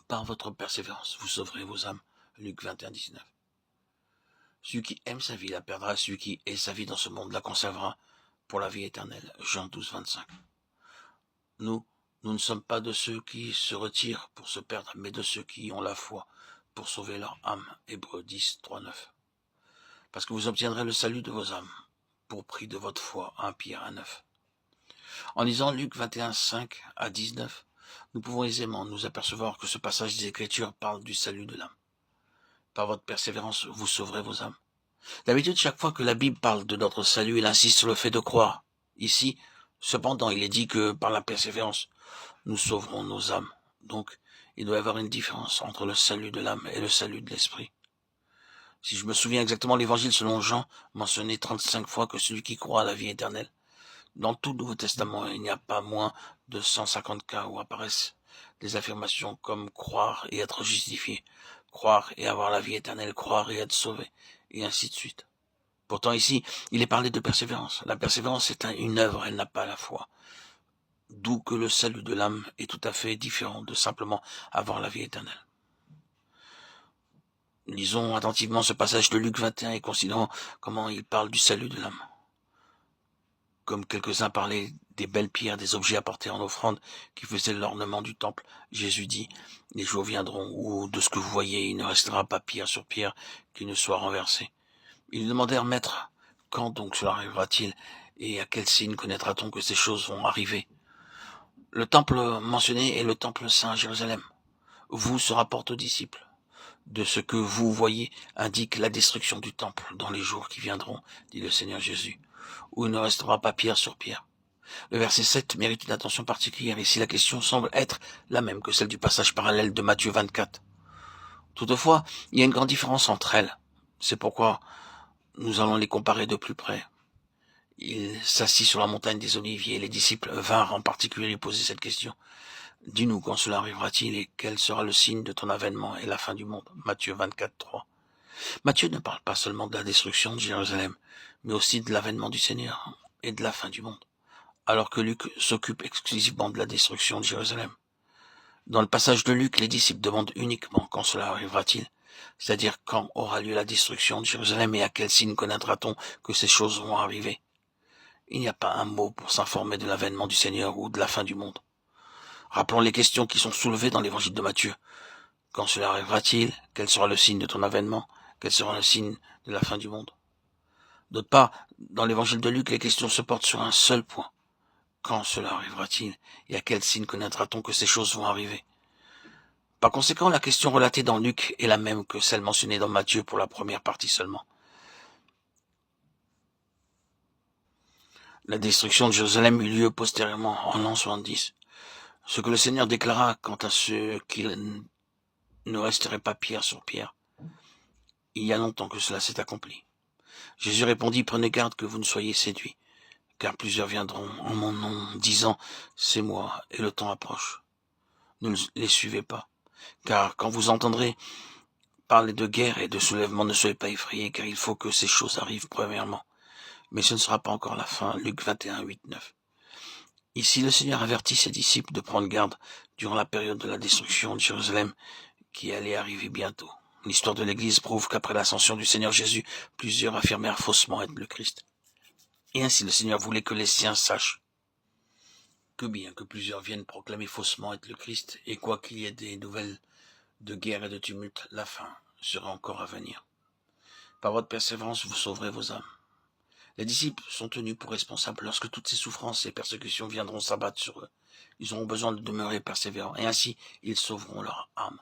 par votre persévérance, vous sauverez vos âmes. Luc 21, 19. Celui qui aime sa vie la perdra, celui qui hait sa vie dans ce monde la conservera pour la vie éternelle. Jean 12, 25. Nous ne sommes pas de ceux qui se retirent pour se perdre, mais de ceux qui ont la foi pour sauver leur âme. Hébreux 10, 3, 9. Parce que vous obtiendrez le salut de vos âmes, pour prix de votre foi. 1 Pierre 1, 9. En lisant Luc 21, 5 à 19, nous pouvons aisément nous apercevoir que ce passage des Écritures parle du salut de l'âme. Par votre persévérance, vous sauverez vos âmes. D'habitude, chaque fois que la Bible parle de notre salut, elle insiste sur le fait de croire. Ici, cependant, il est dit que par la persévérance, nous sauverons nos âmes. Donc, il doit y avoir une différence entre le salut de l'âme et le salut de l'esprit. Si je me souviens exactement, l'évangile selon Jean mentionnait 35 fois que celui qui croit à la vie éternelle. Dans tout le Nouveau Testament, il n'y a pas moins de 150 cas où apparaissent des affirmations comme croire et être justifié, croire et avoir la vie éternelle, croire et être sauvé, et ainsi de suite. Pourtant ici, il est parlé de persévérance. La persévérance est une œuvre, elle n'a pas la foi. D'où que le salut de l'âme est tout à fait différent de simplement avoir la vie éternelle. Lisons attentivement ce passage de Luc 21 et considérons comment il parle du salut de l'âme. Comme quelques-uns parlaient des belles pierres, des objets apportés en offrande qui faisaient l'ornement du temple, Jésus dit, les jours viendront où de ce que vous voyez, il ne restera pas pierre sur pierre qui ne soit renversée. Ils demandèrent, Maître, quand donc cela arrivera-t-il et à quel signe connaîtra-t-on que ces choses vont arriver? Le temple mentionné est le temple saint à Jérusalem. Vous se rapporte aux disciples. De ce que vous voyez indique la destruction du temple dans les jours qui viendront, dit le Seigneur Jésus, où il ne restera pas pierre sur pierre. Le verset 7 mérite une attention particulière. Ici, la question semble être la même que celle du passage parallèle de Matthieu 24. Toutefois, il y a une grande différence entre elles. C'est pourquoi nous allons les comparer de plus près. Il s'assit sur la montagne des Oliviers et les disciples vinrent en particulier lui poser cette question. Dis-nous quand cela arrivera-t-il et quel sera le signe de ton avènement et la fin du monde. Matthieu 24, 3. Matthieu ne parle pas seulement de la destruction de Jérusalem, mais aussi de l'avènement du Seigneur et de la fin du monde, alors que Luc s'occupe exclusivement de la destruction de Jérusalem. Dans le passage de Luc, les disciples demandent uniquement quand cela arrivera-t-il, c'est-à-dire quand aura lieu la destruction de Jérusalem et à quel signe connaîtra-t-on que ces choses vont arriver. Il n'y a pas un mot pour s'informer de l'avènement du Seigneur ou de la fin du monde. Rappelons les questions qui sont soulevées dans l'évangile de Matthieu. Quand cela arrivera-t-il? Quel sera le signe de ton avènement? Quel sera le signe de la fin du monde? D'autre part, dans l'évangile de Luc, les questions se portent sur un seul point. Quand cela arrivera-t-il? Et à quel signe connaîtra-t-on que ces choses vont arriver? Par conséquent, la question relatée dans Luc est la même que celle mentionnée dans Matthieu pour la première partie seulement. La destruction de Jérusalem eut lieu postérieurement en l'an 70. Ce que le Seigneur déclara quant à ceux qui ne resteraient pas pierre sur pierre. Il y a longtemps que cela s'est accompli. Jésus répondit, prenez garde que vous ne soyez séduits, car plusieurs viendront en mon nom, disant, c'est moi, et le temps approche. Ne les suivez pas, car quand vous entendrez parler de guerre et de soulèvement, ne soyez pas effrayés, car il faut que ces choses arrivent premièrement. Mais ce ne sera pas encore la fin. Luc 21, 8, 9. Ici, le Seigneur avertit ses disciples de prendre garde durant la période de la destruction de Jérusalem qui allait arriver bientôt. L'histoire de l'Église prouve qu'après l'ascension du Seigneur Jésus, plusieurs affirmèrent faussement être le Christ. Et ainsi le Seigneur voulait que les siens sachent que bien que plusieurs viennent proclamer faussement être le Christ, et quoi qu'il y ait des nouvelles de guerre et de tumulte, la fin sera encore à venir. Par votre persévérance, vous sauverez vos âmes. Les disciples sont tenus pour responsables lorsque toutes ces souffrances et persécutions viendront s'abattre sur eux. Ils auront besoin de demeurer persévérants, et ainsi ils sauveront leur âme.